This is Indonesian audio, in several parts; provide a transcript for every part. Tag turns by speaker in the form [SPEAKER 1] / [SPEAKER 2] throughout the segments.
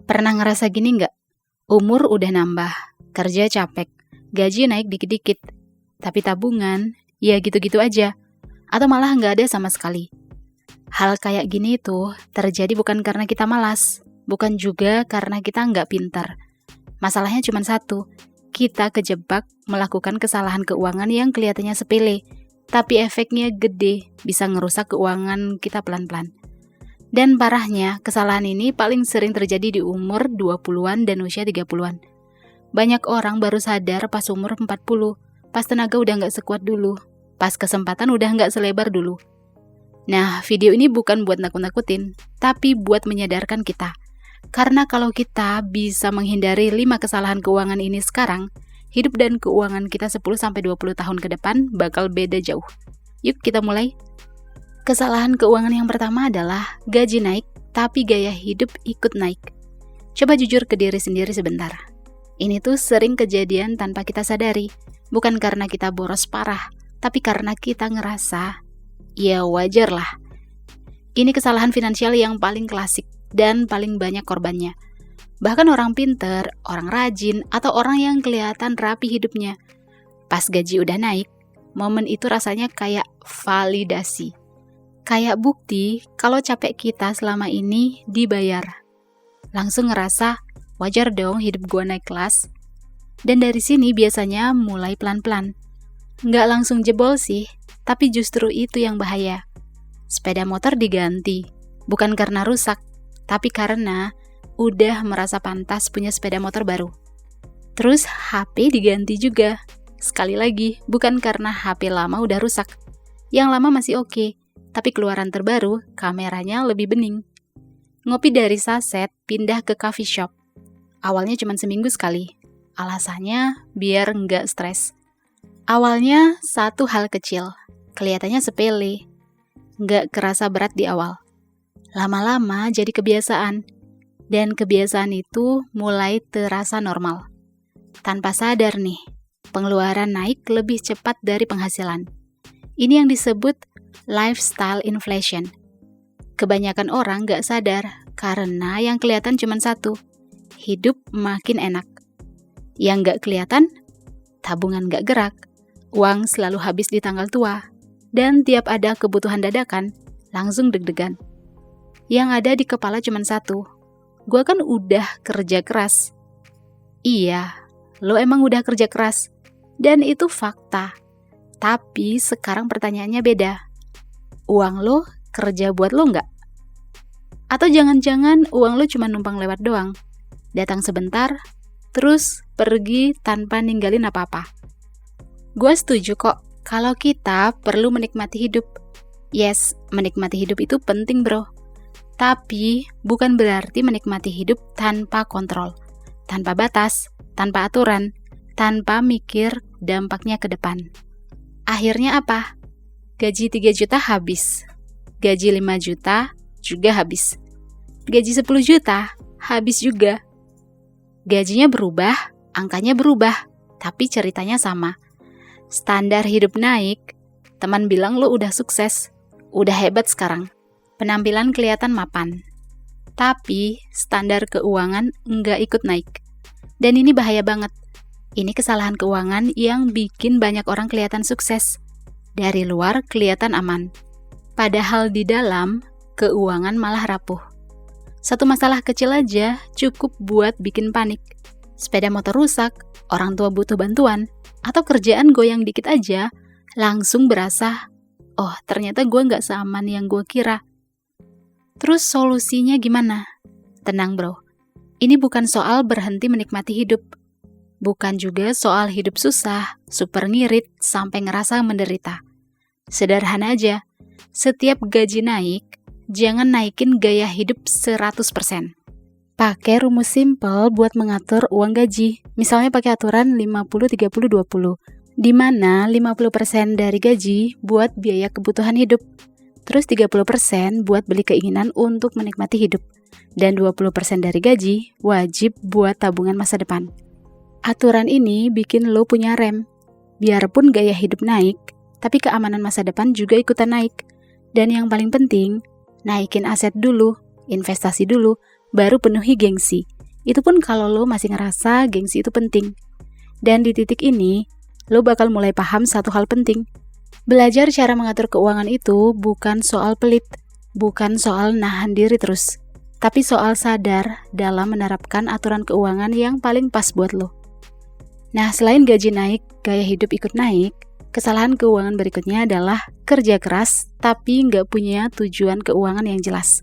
[SPEAKER 1] Pernah ngerasa gini nggak? Umur udah nambah, kerja capek, gaji naik dikit-dikit, tapi tabungan, ya gitu-gitu aja. Atau malah nggak ada sama sekali. Hal kayak gini itu terjadi bukan karena kita malas, bukan juga karena kita nggak pintar. Masalahnya cuma satu, kita kejebak melakukan kesalahan keuangan yang kelihatannya sepele, tapi efeknya gede, bisa ngerusak keuangan kita pelan-pelan. Dan parahnya, kesalahan ini paling sering terjadi di umur 20-an dan usia 30-an. Banyak orang baru sadar pas umur 40, pas tenaga udah nggak sekuat dulu, pas kesempatan udah nggak selebar dulu. Nah, video ini bukan buat nakut-nakutin, tapi buat menyadarkan kita. Karena kalau kita bisa menghindari 5 kesalahan keuangan ini sekarang, hidup dan keuangan kita 10-20 tahun ke depan bakal beda jauh. Yuk kita mulai. Kesalahan keuangan yang pertama adalah gaji naik, tapi gaya hidup ikut naik. Coba jujur ke diri sendiri sebentar. Ini tuh sering kejadian tanpa kita sadari, bukan karena kita boros parah, tapi karena kita ngerasa, ya wajar lah. Ini kesalahan finansial yang paling klasik dan paling banyak korbannya. Bahkan orang pinter, orang rajin, atau orang yang kelihatan rapi hidupnya. Pas gaji udah naik, momen itu rasanya kayak validasi. Kayak bukti kalau capek kita selama ini dibayar. Langsung ngerasa, wajar dong hidup gua naik kelas. Dan dari sini biasanya mulai pelan-pelan. Nggak langsung jebol sih, tapi justru itu yang bahaya. Sepeda motor diganti, bukan karena rusak, tapi karena udah merasa pantas punya sepeda motor baru. Terus HP diganti juga. Sekali lagi, bukan karena HP lama udah rusak. Yang lama masih oke. Tapi keluaran terbaru, kameranya lebih bening. Ngopi dari saset, pindah ke coffee shop. Awalnya cuma seminggu sekali. Alasannya biar nggak stres. Awalnya satu hal kecil, kelihatannya sepele. Nggak kerasa berat di awal. Lama-lama jadi kebiasaan. Dan kebiasaan itu mulai terasa normal. Tanpa sadar nih, pengeluaran naik lebih cepat dari penghasilan. Ini yang disebut lifestyle inflation. Kebanyakan orang gak sadar karena yang kelihatan cuma satu, hidup makin enak. Yang gak kelihatan, tabungan gak gerak, uang selalu habis di tanggal tua, dan tiap ada kebutuhan dadakan, langsung deg-degan. Yang ada di kepala cuma satu, gua kan udah kerja keras. Iya, lo emang udah kerja keras, dan itu fakta. Tapi sekarang pertanyaannya beda. Uang lo kerja buat lo nggak? Atau jangan-jangan uang lo cuma numpang lewat doang? Datang sebentar, terus pergi tanpa ninggalin apa-apa. Gue setuju kok kalau kita perlu menikmati hidup. Yes, menikmati hidup itu penting bro. Tapi bukan berarti menikmati hidup tanpa kontrol, tanpa batas, tanpa aturan, tanpa mikir dampaknya ke depan. Akhirnya apa? Gaji 3 juta habis. Gaji 5 juta juga habis. Gaji 10 juta habis juga. Gajinya berubah, angkanya berubah, tapi ceritanya sama. Standar hidup naik, teman bilang lo udah sukses, udah hebat sekarang. Penampilan kelihatan mapan. Tapi standar keuangan nggak ikut naik. Dan ini bahaya banget. Ini kesalahan keuangan yang bikin banyak orang kelihatan sukses. Dari luar kelihatan aman. Padahal di dalam, keuangan malah rapuh. Satu masalah kecil aja cukup buat bikin panik. Sepeda motor rusak, orang tua butuh bantuan, atau kerjaan goyang dikit aja, langsung berasa, oh ternyata gue nggak seaman yang gue kira. Terus solusinya gimana? Tenang bro, ini bukan soal berhenti menikmati hidup. Bukan juga soal hidup susah, super ngirit, sampai ngerasa menderita. Sederhana aja, setiap gaji naik, jangan naikin gaya hidup 100%. Pakai rumus simple buat mengatur uang gaji. Misalnya pakai aturan 50-30-20, di mana 50% dari gaji buat biaya kebutuhan hidup. Terus 30% buat beli keinginan untuk menikmati hidup. Dan 20% dari gaji wajib buat tabungan masa depan. Aturan ini bikin lo punya rem. Biarpun gaya hidup naik, tapi keamanan masa depan juga ikutan naik. Dan yang paling penting, naikin aset dulu, investasi dulu, baru penuhi gengsi. Itu pun kalau lo masih ngerasa gengsi itu penting. Dan di titik ini, lo bakal mulai paham satu hal penting. Belajar cara mengatur keuangan itu bukan soal pelit, bukan soal nahan diri terus, tapi soal sadar dalam menerapkan aturan keuangan yang paling pas buat lo. Nah, selain gaji naik, gaya hidup ikut naik, kesalahan keuangan berikutnya adalah kerja keras tapi nggak punya tujuan keuangan yang jelas.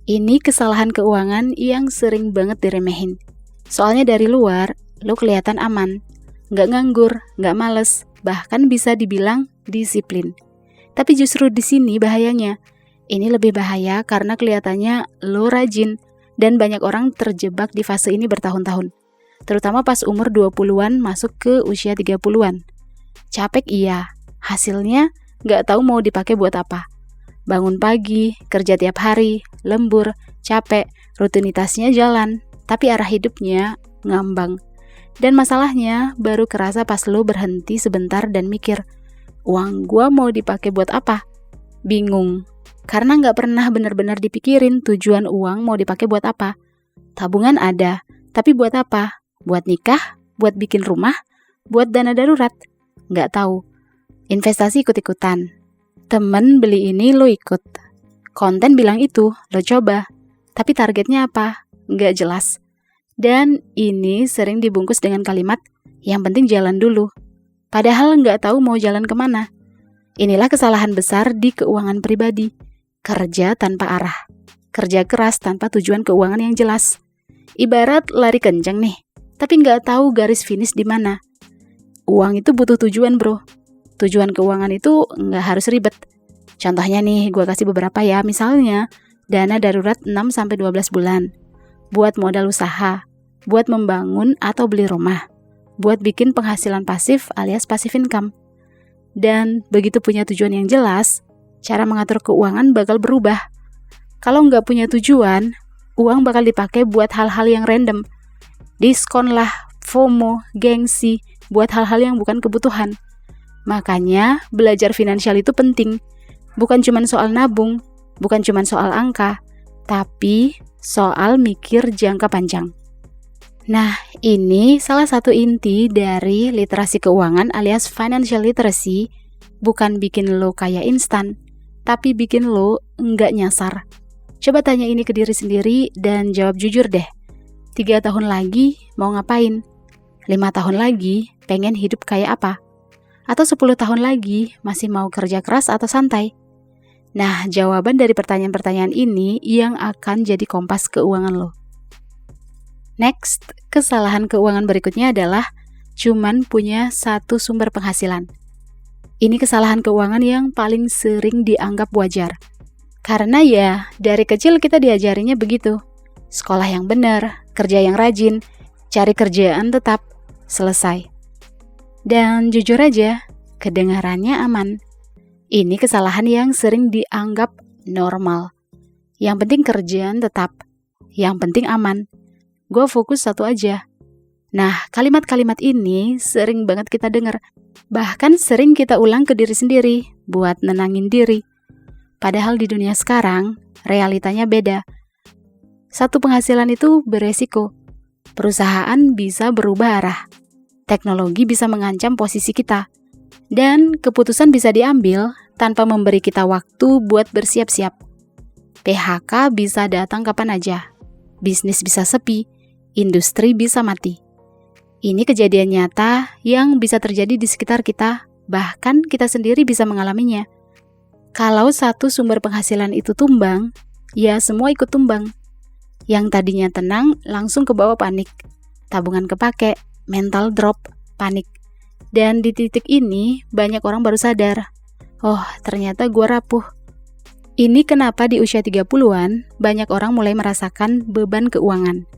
[SPEAKER 1] Ini kesalahan keuangan yang sering banget diremehin. Soalnya dari luar, lo kelihatan aman, nggak nganggur, nggak males, bahkan bisa dibilang disiplin. Tapi justru di sini bahayanya. Ini lebih bahaya karena kelihatannya lo rajin dan banyak orang terjebak di fase ini bertahun-tahun. Terutama pas umur 20-an masuk ke usia 30-an. Capek iya, hasilnya nggak tahu mau dipakai buat apa. Bangun pagi, kerja tiap hari, lembur, capek, rutinitasnya jalan, tapi arah hidupnya ngambang. Dan masalahnya baru kerasa pas lo berhenti sebentar dan mikir, uang gua mau dipakai buat apa? Bingung, karena nggak pernah benar-benar dipikirin tujuan uang mau dipakai buat apa. Tabungan ada, tapi buat apa? Buat nikah? Buat bikin rumah? Buat dana darurat? Nggak tahu. Investasi ikut-ikutan. Temen beli ini lo ikut. Konten bilang itu, lo coba. Tapi targetnya apa? Nggak jelas. Dan ini sering dibungkus dengan kalimat, yang penting jalan dulu. Padahal nggak tahu mau jalan kemana. Inilah kesalahan besar di keuangan pribadi. Kerja tanpa arah. Kerja keras tanpa tujuan keuangan yang jelas. Ibarat lari kencang nih, tapi nggak tahu garis finish di mana. Uang itu butuh tujuan, bro. Tujuan keuangan itu nggak harus ribet. Contohnya nih, gue kasih beberapa ya. Misalnya, dana darurat 6-12 bulan. Buat modal usaha. Buat membangun atau beli rumah. Buat bikin penghasilan pasif alias passive income. Dan begitu punya tujuan yang jelas, cara mengatur keuangan bakal berubah. Kalau nggak punya tujuan, uang bakal dipakai buat hal-hal yang random. Diskon lah, FOMO, gengsi, buat hal-hal yang bukan kebutuhan. Makanya, belajar finansial itu penting. Bukan cuma soal nabung, bukan cuma soal angka, tapi soal mikir jangka panjang. Nah, ini salah satu inti dari literasi keuangan alias financial literacy, bukan bikin lo kaya instan, tapi bikin lo nggak nyasar. Coba tanya ini ke diri sendiri dan jawab jujur deh. 3 tahun lagi mau ngapain? 5 tahun lagi pengen hidup kayak apa? Atau 10 tahun lagi masih mau kerja keras atau santai? Nah, jawaban dari pertanyaan-pertanyaan ini yang akan jadi kompas keuangan lo. Next, kesalahan keuangan berikutnya adalah cuman punya satu sumber penghasilan. Ini kesalahan keuangan yang paling sering dianggap wajar. Karena ya, dari kecil kita diajarinya begitu. Sekolah yang benar, kerja yang rajin, cari kerjaan tetap, selesai. Dan jujur aja, kedengarannya aman. Ini kesalahan yang sering dianggap normal. Yang penting kerjaan tetap, yang penting aman. Gue fokus satu aja. Nah, kalimat-kalimat ini sering banget kita dengar. Bahkan sering kita ulang ke diri sendiri buat nenangin diri. Padahal di dunia sekarang, realitanya beda. Satu penghasilan itu beresiko. Perusahaan bisa berubah arah. Teknologi bisa mengancam posisi kita. Dan keputusan bisa diambil tanpa memberi kita waktu buat bersiap-siap. PHK bisa datang kapan aja. Bisnis bisa sepi. Industri bisa mati. Ini kejadian nyata yang bisa terjadi di sekitar kita, bahkan kita sendiri bisa mengalaminya. Kalau satu sumber penghasilan itu tumbang, ya semua ikut tumbang. Yang tadinya tenang langsung kebawa panik. Tabungan kepake, mental drop, panik. Dan di titik ini banyak orang baru sadar, oh ternyata gue rapuh. Ini kenapa di usia 30-an banyak orang mulai merasakan beban keuangan.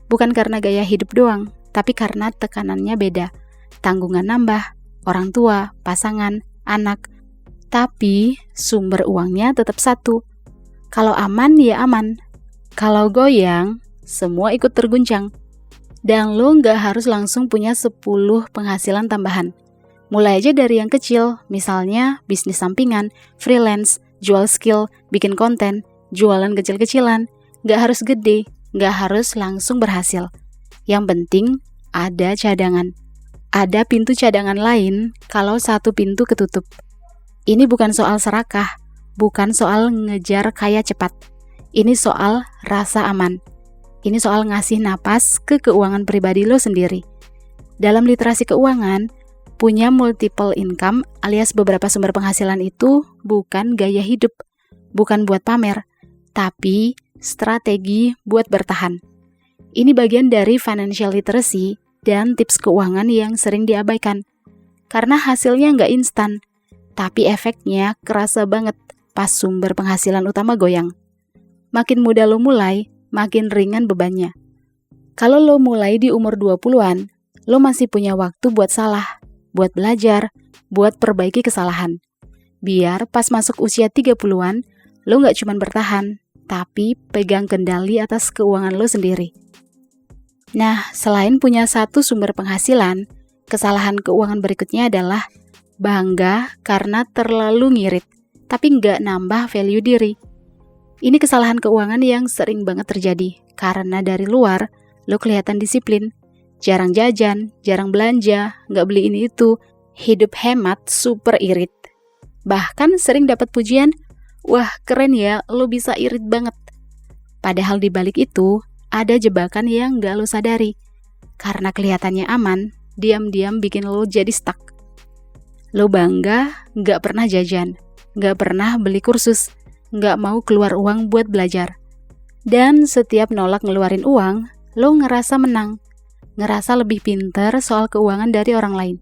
[SPEAKER 1] Bukan karena gaya hidup doang, tapi karena tekanannya beda. Tanggungan nambah, orang tua, pasangan, anak. Tapi sumber uangnya tetap satu. Kalau aman ya aman. Kalau goyang, semua ikut terguncang. Dan lo nggak harus langsung punya 10 penghasilan tambahan. Mulai aja dari yang kecil, misalnya bisnis sampingan, freelance, jual skill, bikin konten, jualan kecil-kecilan. Nggak harus gede, nggak harus langsung berhasil. Yang penting ada cadangan. Ada pintu cadangan lain kalau satu pintu ketutup. Ini bukan soal serakah, bukan soal ngejar kaya cepat. Ini soal rasa aman. Ini soal ngasih napas ke keuangan pribadi lo sendiri. Dalam literasi keuangan, punya multiple income alias beberapa sumber penghasilan itu bukan gaya hidup, bukan buat pamer, tapi strategi buat bertahan. Ini bagian dari financial literacy dan tips keuangan yang sering diabaikan. Karena hasilnya nggak instan, tapi efeknya kerasa banget pas sumber penghasilan utama goyang. Makin muda lo mulai, makin ringan bebannya. Kalau lo mulai di umur 20-an, lo masih punya waktu buat salah, buat belajar, buat perbaiki kesalahan. Biar pas masuk usia 30-an, lo nggak cuma bertahan, tapi pegang kendali atas keuangan lo sendiri. Nah, selain punya satu sumber penghasilan, kesalahan keuangan berikutnya adalah bangga karena terlalu ngirit, tapi nggak nambah value diri. Ini kesalahan keuangan yang sering banget terjadi, karena dari luar, lo kelihatan disiplin, jarang jajan, jarang belanja, nggak beli ini itu, hidup hemat, super irit. Bahkan sering dapat pujian, wah keren ya, lo bisa irit banget. Padahal di balik itu, ada jebakan yang nggak lo sadari. Karena kelihatannya aman, diam-diam bikin lo jadi stuck. Lo bangga, nggak pernah jajan, nggak pernah beli kursus, nggak mau keluar uang buat belajar. Dan setiap nolak ngeluarin uang, lo ngerasa menang, ngerasa lebih pintar soal keuangan dari orang lain.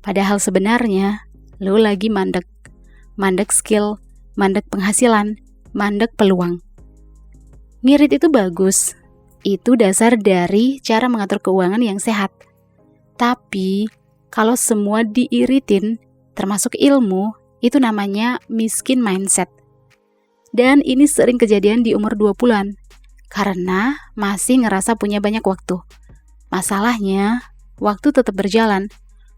[SPEAKER 1] Padahal sebenarnya, lo lagi mandek. Mandek skill, mandek penghasilan, mandek peluang. Ngirit itu bagus. Itu dasar dari cara mengatur keuangan yang sehat. Tapi, kalau semua diiritin, termasuk ilmu, itu namanya miskin mindset. Dan ini sering kejadian di umur 20-an, karena masih ngerasa punya banyak waktu. Masalahnya, waktu tetap berjalan.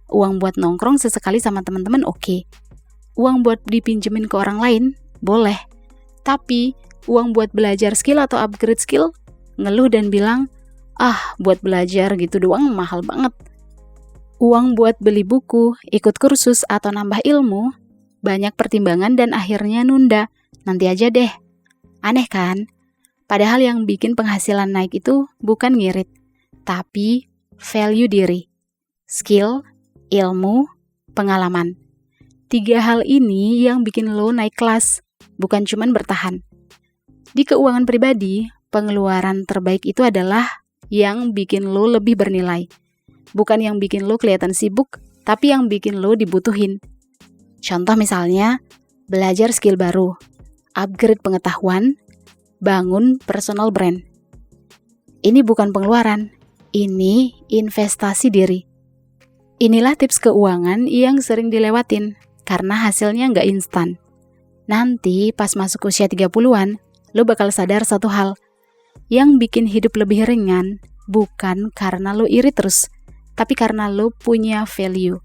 [SPEAKER 1] Uang buat nongkrong sesekali sama teman-teman oke. Uang buat dipinjemin ke orang lain, boleh. Tapi, uang buat belajar skill atau upgrade skill, ngeluh dan bilang, buat belajar gitu doang mahal banget. Uang buat beli buku, ikut kursus, atau nambah ilmu, banyak pertimbangan dan akhirnya nunda. Nanti aja deh. Aneh kan? Padahal yang bikin penghasilan naik itu bukan ngirit, tapi value diri, skill, ilmu, pengalaman. 3 hal ini yang bikin lo naik kelas, bukan cuman bertahan. Di keuangan pribadi, pengeluaran terbaik itu adalah yang bikin lo lebih bernilai. Bukan yang bikin lo kelihatan sibuk, tapi yang bikin lo dibutuhin. Contoh misalnya, belajar skill baru, upgrade pengetahuan, bangun personal brand. Ini bukan pengeluaran, ini investasi diri. Inilah tips keuangan yang sering dilewatin, karena hasilnya nggak instan. Nanti pas masuk usia 30-an, lo bakal sadar satu hal, yang bikin hidup lebih ringan bukan karena lo iri terus, tapi karena lo punya value.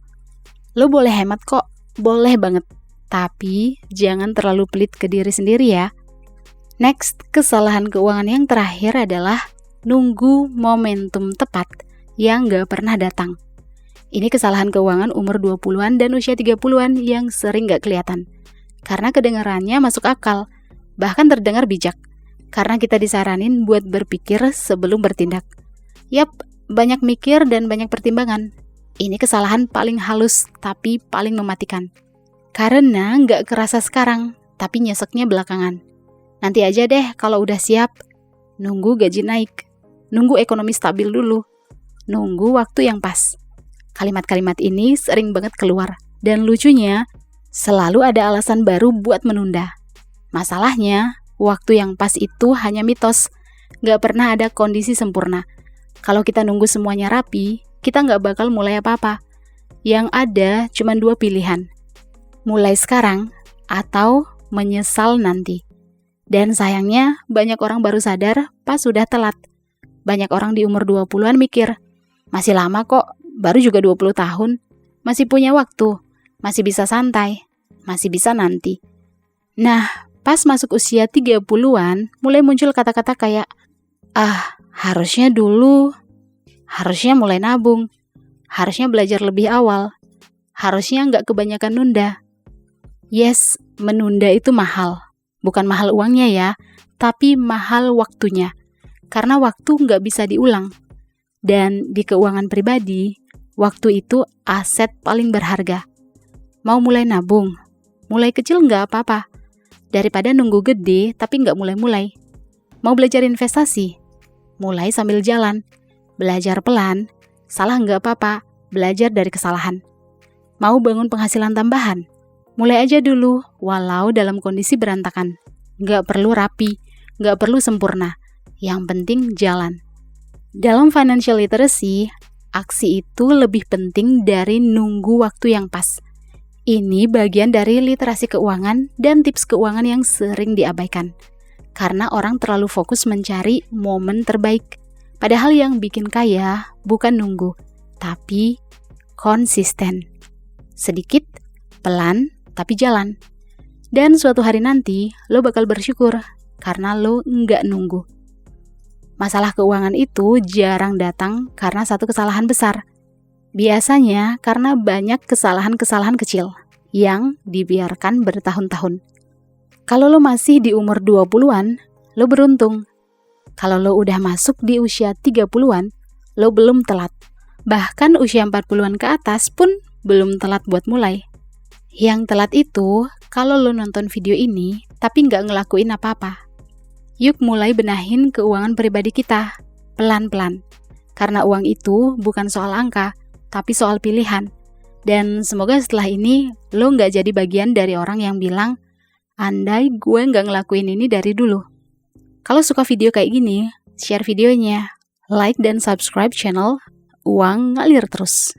[SPEAKER 1] Lo boleh hemat kok, boleh banget. Tapi jangan terlalu pelit ke diri sendiri ya. Next, kesalahan keuangan yang terakhir adalah nunggu momentum tepat yang gak pernah datang. Ini kesalahan keuangan umur 20-an dan usia 30-an yang sering gak kelihatan. Karena kedengarannya masuk akal, bahkan terdengar bijak. Karena kita disaranin buat berpikir sebelum bertindak. Yap, banyak mikir dan banyak pertimbangan. Ini kesalahan paling halus tapi paling mematikan. Karena nggak kerasa sekarang, tapi nyeseknya belakangan. Nanti aja deh kalau udah siap. Nunggu gaji naik. Nunggu ekonomi stabil dulu. Nunggu waktu yang pas. Kalimat-kalimat ini sering banget keluar. Dan lucunya, selalu ada alasan baru buat menunda. Masalahnya, waktu yang pas itu hanya mitos. Nggak pernah ada kondisi sempurna. Kalau kita nunggu semuanya rapi, kita nggak bakal mulai apa-apa. Yang ada cuma 2 pilihan. Mulai sekarang atau menyesal nanti. Dan sayangnya banyak orang baru sadar pas sudah telat. Banyak orang di umur 20-an mikir, masih lama kok, baru juga 20 tahun, masih punya waktu, masih bisa santai, masih bisa nanti. Nah, pas masuk usia 30-an, mulai muncul kata-kata kayak, Harusnya mulai nabung, harusnya belajar lebih awal, harusnya nggak kebanyakan nunda. Yes, menunda itu mahal. Bukan mahal uangnya ya, tapi mahal waktunya. Karena waktu nggak bisa diulang. Dan di keuangan pribadi, waktu itu aset paling berharga. Mau mulai nabung? Mulai kecil nggak apa-apa. Daripada nunggu gede tapi nggak mulai-mulai. Mau belajar investasi? Mulai sambil jalan. Belajar pelan, salah nggak apa-apa. Belajar dari kesalahan. Mau bangun penghasilan tambahan? Mulai aja dulu, walau dalam kondisi berantakan. Nggak perlu rapi, nggak perlu sempurna. Yang penting jalan. Dalam financial literacy, aksi itu lebih penting dari nunggu waktu yang pas. Ini bagian dari literasi keuangan dan tips keuangan yang sering diabaikan. Karena orang terlalu fokus mencari momen terbaik. Padahal yang bikin kaya bukan nunggu, tapi konsisten. Sedikit, pelan, tapi jalan. Dan suatu hari nanti, lo bakal bersyukur karena lo nggak nunggu. Masalah keuangan itu jarang datang karena satu kesalahan besar. Biasanya karena banyak kesalahan-kesalahan kecil yang dibiarkan bertahun-tahun. Kalau lo masih di umur 20-an, lo beruntung. Kalau lo udah masuk di usia 30-an, lo belum telat. Bahkan usia 40-an ke atas pun belum telat buat mulai. Yang telat itu kalau lo nonton video ini tapi nggak ngelakuin apa-apa. Yuk mulai benahin keuangan pribadi kita, pelan-pelan. Karena uang itu bukan soal angka, tapi soal pilihan. Dan semoga setelah ini lo nggak jadi bagian dari orang yang bilang, andai gue nggak ngelakuin ini dari dulu. Kalau suka video kayak gini, share videonya, like dan subscribe channel Uang Ngalir Terus.